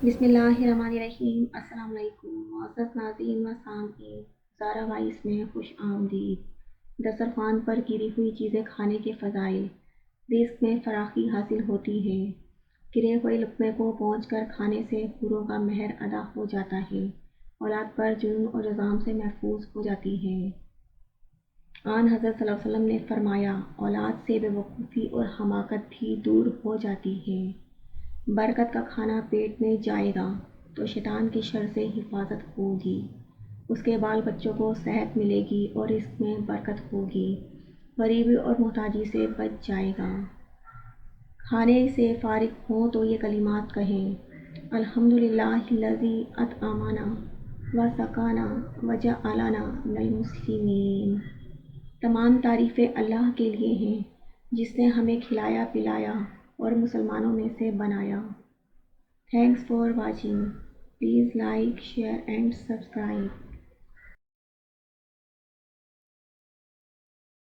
بسم اللہ الرحمن الرحیم۔ السلام علیکم معزز ناظرین و سامعین، زارا وائس میں خوش آمدید۔ دسترخوان پر گری ہوئی چیزیں کھانے کے فضائل۔ رزق میں فراخی حاصل ہوتی ہے۔ گرے ہوئے لقمے کو پہنچ کر کھانے سے حوروں کا مہر ادا ہو جاتا ہے۔ اولاد پر جرم اور جرائم سے محفوظ ہو جاتی ہے۔ آن حضرت صلی اللہ علیہ وسلم نے فرمایا، اولاد سے بے وقوفی اور حماقت بھی دور ہو جاتی ہے۔ برکت کا کھانا پیٹ میں جائے گا تو شیطان کی شر سے حفاظت ہوگی، اس کے بال بچوں کو صحت ملے گی اور رزق میں برکت ہوگی، غریبی اور محتاجی سے بچ جائے گا۔ کھانے سے فارغ ہوں تو یہ کلمات کہیں، الحمدللہ الذی اطعمنا وسقانا وجعلنا من المسلمین۔ تمام تعریفیں اللہ کے لیے ہیں جس نے ہمیں کھلایا پلایا اور مسلمانوں میں سے بنایا۔ Thanks for watching, please like share and subscribe.